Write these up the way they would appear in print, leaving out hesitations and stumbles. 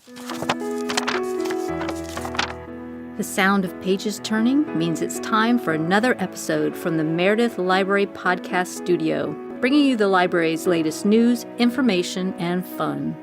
The sound of pages turning means it's time for another episode from the Meredith Library Podcast Studio, bringing you the library's latest news, information, and fun.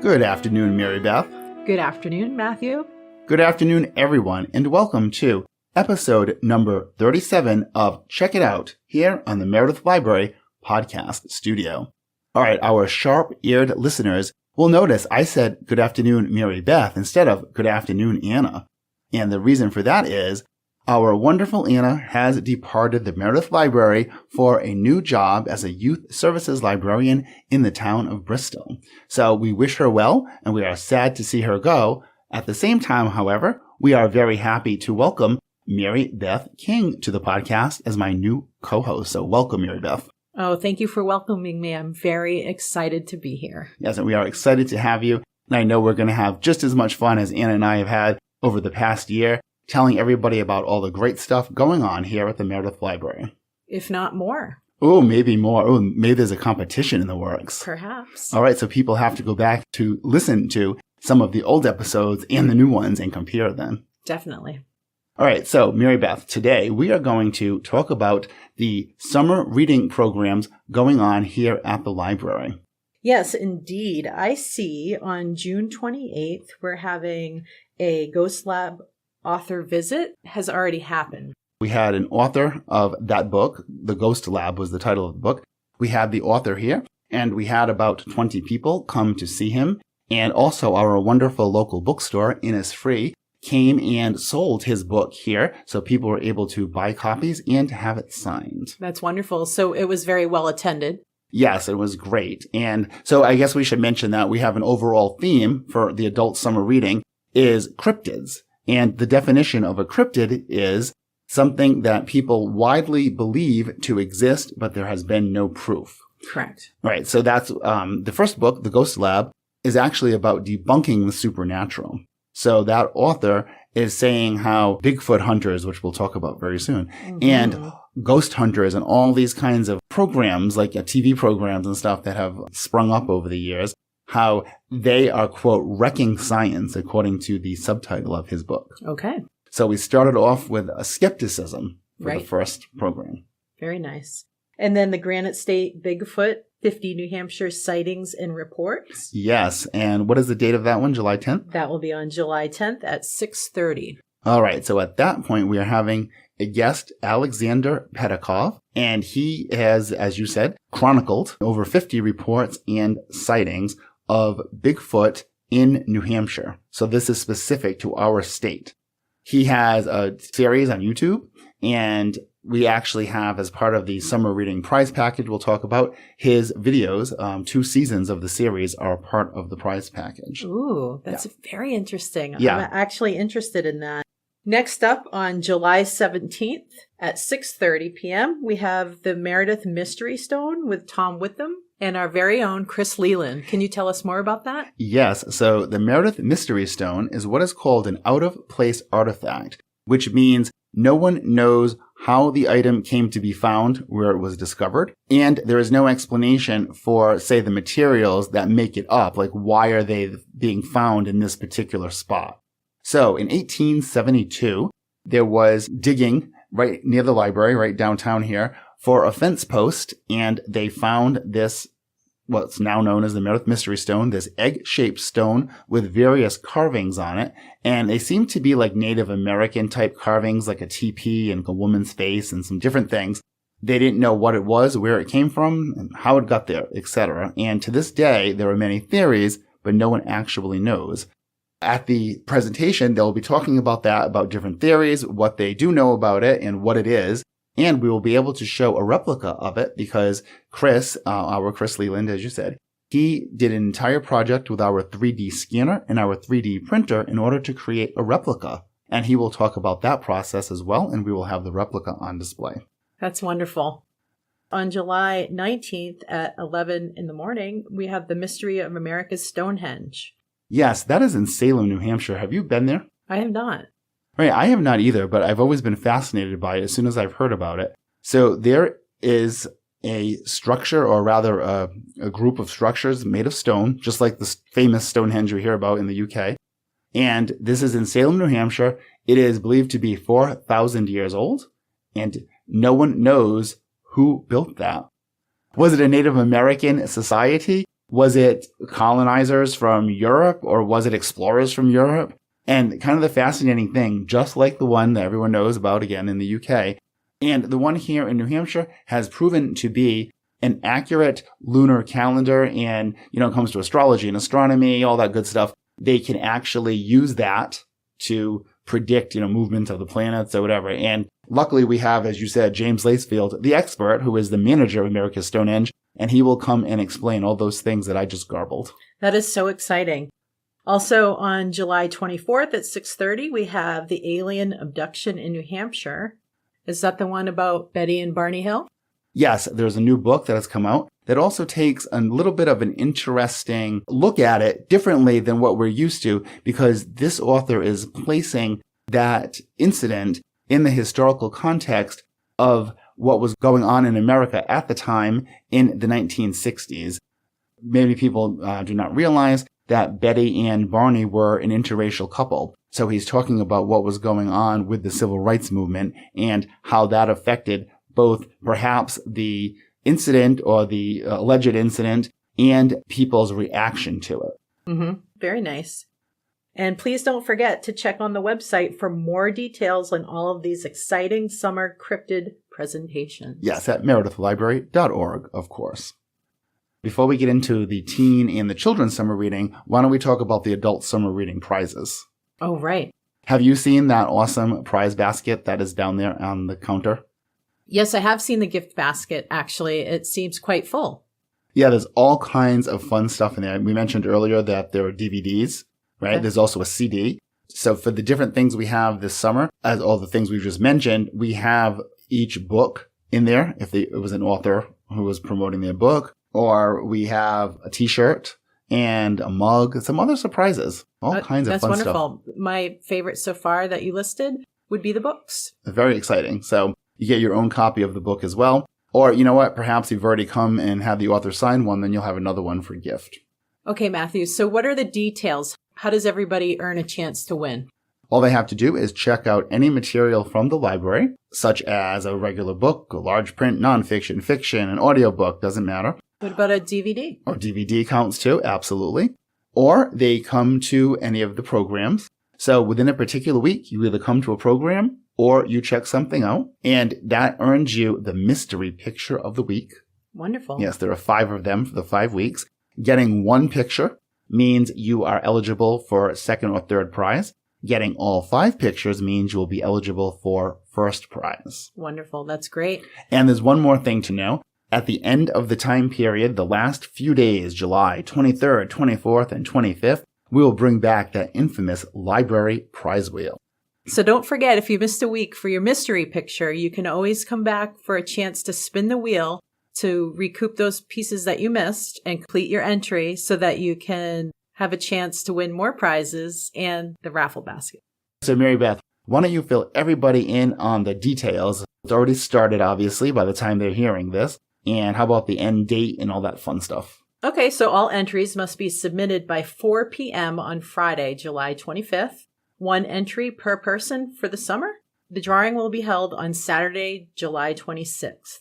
Good afternoon, MaryBeth. Good afternoon, Matthew. Good afternoon, everyone, and welcome to episode number 37 of Check It Out here on the Meredith Library Podcast Studio. All right, our sharp-eared listeners will notice I said good afternoon, MaryBeth, instead of good afternoon, Anna. And the reason for that is our wonderful Anna has departed the Meredith Library for a new job as a youth services librarian in the town of Bristol. So we wish her well, and we are sad to see her go. At the same time, however, we are very happy to welcome MaryBeth King to the podcast as my new co-host. So welcome, MaryBeth. Oh, thank you for welcoming me. I'm very excited to be here. Yes, and we are excited to have you. And I know we're going to have just as much fun as Anna and I have had over the past year, telling everybody about all the great stuff going on here at the Meredith Library. If not more. Oh, maybe more. Oh, maybe there's a competition in the works. Perhaps. All right, so people have to go back to listen to some of the old episodes and the new ones and compare them. Definitely. All right, so MaryBeth, today we are going to talk about the summer reading programs going on here at the library. Yes, indeed. I see on June 28th, we're having a Ghost Lab author visit. Has already happened. We had an author of that book. The Ghost Lab was the title of the book. We had the author here, and we had about 20 people come to see him. And also our wonderful local bookstore, Innisfree, came and sold his book here, so people were able to buy copies and have it signed. That's wonderful. So it was very well attended. Yes, it was great. And so I guess we should mention that we have an overall theme for the adult summer reading is cryptids. And the definition of a cryptid is something that people widely believe to exist, but there has been no proof. Correct. Right. So that's the first book, The Ghost Lab, is actually about debunking the supernatural. So that author is saying how Bigfoot hunters, which we'll talk about very soon, and ghost hunters and all these kinds of programs, like TV programs and stuff that have sprung up over the years, how they are, quote, wrecking science, according to the subtitle of his book. Okay. So we started off with a skepticism for the first program. Very nice. And then the Granite State Bigfoot, 50 New Hampshire sightings and reports. Yes. And what is the date of that one? July 10th? That will be on July 10th at 6:30. All right. So at that point, we are having a guest, Alexander Pedikov, and he has, as you said, chronicled over 50 reports and sightings of Bigfoot in New Hampshire. So this is specific to our state. He has a series on YouTube, and we actually have, as part of the summer reading prize package we'll talk about, his videos. 2 seasons of the series are part of the prize package. Ooh, that's very interesting. Yeah. I'm actually interested in that. Next up on July 17th at 6:30 p.m., we have the Meredith Mystery Stone with Tom Witham and our very own Chris Leland. Can you tell us more about that? Yes. So the Meredith Mystery Stone is what is called an out-of-place artifact, which means no one knows how the item came to be found where it was discovered. And there is no explanation for, say, the materials that make it up. Like, why are they being found in this particular spot? So in 1872, there was digging right near the library, right downtown here, for a fence post. And they found this, what's now known as the Meredith Mystery Stone, this egg-shaped stone with various carvings on it. And they seem to be like Native American type carvings, like a teepee and a woman's face and some different things. They didn't know what it was, where it came from, and how it got there, etc. And to this day, there are many theories, but no one actually knows. At the presentation, they'll be talking about that, about different theories, what they do know about it, and what it is. And we will be able to show a replica of it because Chris, our Chris Leland, as you said, he did an entire project with our 3D scanner and our 3D printer in order to create a replica. And he will talk about that process as well, and we will have the replica on display. That's wonderful. On July 19th at 11 in the morning, we have the Mystery of America's Stonehenge. Yes, that is in Salem, New Hampshire. Have you been there? I have not. Right, I have not either, but I've always been fascinated by it as soon as I've heard about it. So there is a structure, or rather a group of structures made of stone, just like the famous Stonehenge you hear about in the UK. And this is in Salem, New Hampshire. It is believed to be 4,000 years old, and no one knows who built that. Was it a Native American society? Was it colonizers from Europe, or was it explorers from Europe? And kind of the fascinating thing, just like the one that everyone knows about again in the UK, and the one here in New Hampshire has proven to be an accurate lunar calendar. And, it comes to astrology and astronomy, all that good stuff. They can actually use that to predict, movement of the planets or whatever. And luckily we have, as you said, James Lacefield, the expert, who is the manager of America's Stonehenge, and he will come and explain all those things that I just garbled. That is so exciting. Also on July 24th at 6:30, we have the alien abduction in New Hampshire. Is that the one about Betty and Barney Hill? Yes, there's a new book that has come out that also takes a little bit of an interesting look at it differently than what we're used to, because this author is placing that incident in the historical context of what was going on in America at the time in the 1960s. Many people do not realize that Betty and Barney were an interracial couple. So he's talking about what was going on with the civil rights movement and how that affected both perhaps the incident or the alleged incident and people's reaction to it. Mm-hmm. Very nice. And please don't forget to check on the website for more details on all of these exciting summer cryptid presentations. Yes, at meredithlibrary.org, of course. Before we get into the teen and the children's summer reading, why don't we talk about the adult summer reading prizes? Oh, right. Have you seen that awesome prize basket that is down there on the counter? Yes, I have seen the gift basket, actually. It seems quite full. Yeah, there's all kinds of fun stuff in there. We mentioned earlier that there are DVDs, right? Okay. There's also a CD. So for the different things we have this summer, as all the things we just mentioned, we have each book in there, if it was an author who was promoting their book, or we have a t-shirt and a mug, some other surprises, all kinds of fun stuff. That's wonderful. My favorite so far that you listed would be the books. Very exciting. So you get your own copy of the book as well. Or you know what? Perhaps you've already come and had the author sign one, then you'll have another one for gift. Okay, Matthew. So what are the details? How does everybody earn a chance to win? All they have to do is check out any material from the library, such as a regular book, a large print, nonfiction, fiction, an audiobook, doesn't matter. What about a DVD? Or DVD counts too, absolutely. Or they come to any of the programs. So within a particular week, you either come to a program or you check something out, and that earns you the mystery picture of the week. Wonderful. Yes, there are 5 of them for the 5 weeks. Getting one picture means you are eligible for second or third prize. Getting all 5 pictures means you will be eligible for first prize. Wonderful. That's great. And there's one more thing to know. At the end of the time period, the last few days, July 23rd, 24th, and 25th, we will bring back that infamous library prize wheel. So don't forget, if you missed a week for your mystery picture, you can always come back for a chance to spin the wheel to recoup those pieces that you missed and complete your entry so that you can have a chance to win more prizes and the raffle basket. So MaryBeth, why don't you fill everybody in on the details? It's already started, obviously, by the time they're hearing this. And how about the end date and all that fun stuff? Okay, so all entries must be submitted by 4 p.m. on Friday, July 25th. 1 entry per person for the summer. The drawing will be held on Saturday, July 26th.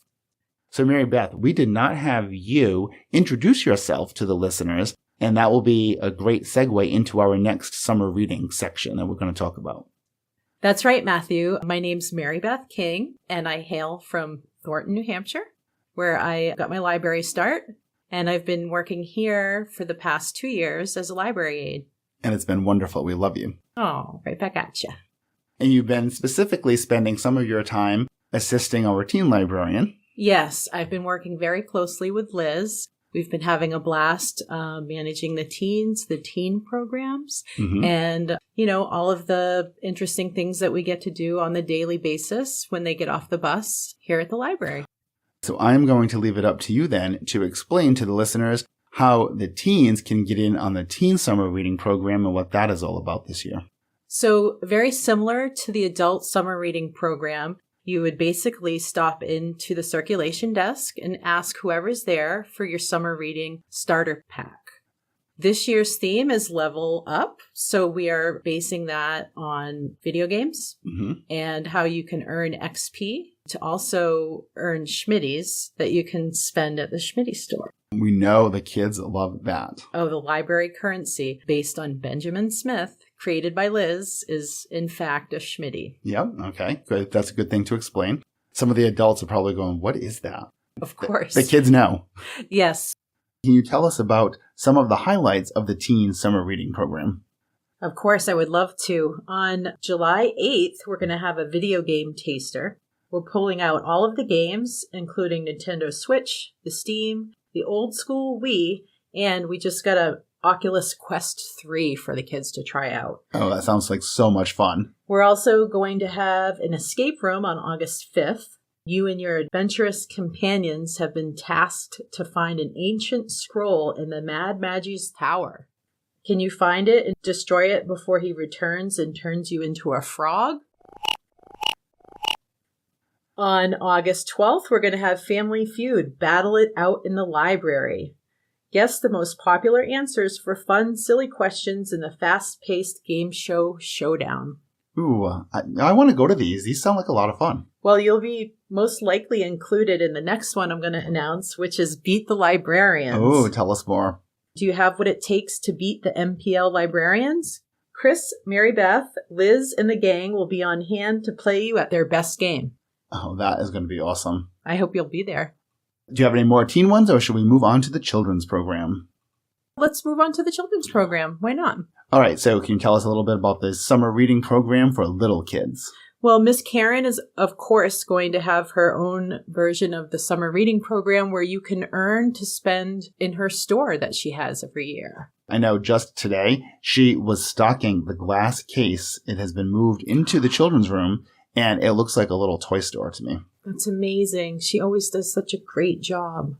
So MaryBeth, we did not have you introduce yourself to the listeners, and that will be a great segue into our next summer reading section that we're going to talk about. That's right, Matthew. My name's MaryBeth King, and I hail from Thornton, New Hampshire, where I got my library start, and I've been working here for the past 2 years as a library aide. And it's been wonderful. We love you. Oh, right back at you. And you've been specifically spending some of your time assisting our teen librarian. Yes, I've been working very closely with Liz. We've been having a blast managing the teen programs, and, all of the interesting things that we get to do on the daily basis when they get off the bus here at the library. So I'm going to leave it up to you then to explain to the listeners how the teens can get in on the teen summer reading program and what that is all about this year. So very similar to the adult summer reading program, You would basically stop into the circulation desk and ask whoever's there for your summer reading starter pack. This year's theme is Level Up, so we are basing that on video games and how you can earn XP to also earn Schmitties that you can spend at the Schmitty store. We know the kids love that. Oh, the library currency based on Benjamin Smith, created by Liz, is in fact a Schmitty. Yep, okay, good. That's a good thing to explain. Some of the adults are probably going, what is that? Of course. The kids know. Yes. Can you tell us about some of the highlights of the teen summer reading program? Of course, I would love to. On July 8th, we're going to have a video game taster. We're pulling out all of the games, including Nintendo Switch, the Steam, the old school Wii, and we just got a Oculus Quest 3 for the kids to try out. Oh, that sounds like so much fun. We're also going to have an escape room on August 5th. You and your adventurous companions have been tasked to find an ancient scroll in the Mad Magi's tower. Can you find it and destroy it before he returns and turns you into a frog? On August 12th, we're going to have Family Feud, Battle It Out in the Library. Guess the most popular answers for fun, silly questions in the fast-paced game show showdown. Ooh, I want to go to these. These sound like a lot of fun. Well, you'll be most likely included in the next one I'm going to announce, which is Beat the Librarians. Oh, tell us more. Do you have what it takes to beat the MPL Librarians? Chris, MaryBeth, Liz, and the gang will be on hand to play you at their best game. Oh, that is going to be awesome. I hope you'll be there. Do you have any more teen ones, or should we move on to the children's program? Let's move on to the children's program. Why not? All right, so can you tell us a little bit about the summer reading program for little kids? Well, Miss Karen is, of course, going to have her own version of the summer reading program where you can earn to spend in her store that she has every year. I know just today she was stocking the glass case. It has been moved into the children's room, and it looks like a little toy store to me. That's amazing. She always does such a great job.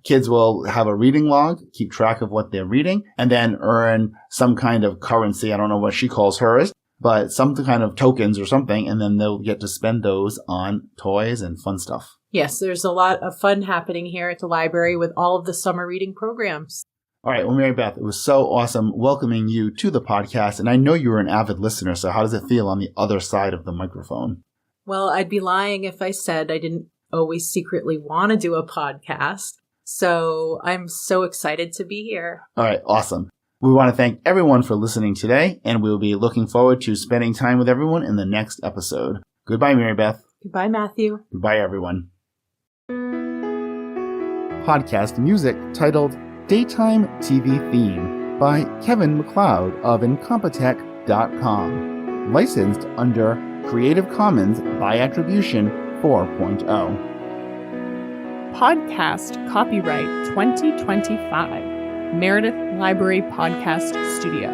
Kids will have a reading log, keep track of what they're reading, and then earn some kind of currency. I don't know what she calls hers, but some kind of tokens or something, and then they'll get to spend those on toys and fun stuff. Yes, there's a lot of fun happening here at the library with all of the summer reading programs. All right, well, MaryBeth, it was so awesome welcoming you to the podcast, and I know you're an avid listener, so how does it feel on the other side of the microphone? Well, I'd be lying if I said I didn't always secretly want to do a podcast. So I'm so excited to be here. All right, awesome. We want to thank everyone for listening today, and we'll be looking forward to spending time with everyone in the next episode. Goodbye, MaryBeth. Goodbye, Matthew. Goodbye, everyone. Podcast music titled Daytime TV Theme by Kevin MacLeod of Incompetech.com. Licensed under Creative Commons by Attribution 4.0. Podcast copyright 2025. Meredith Library Podcast Studio.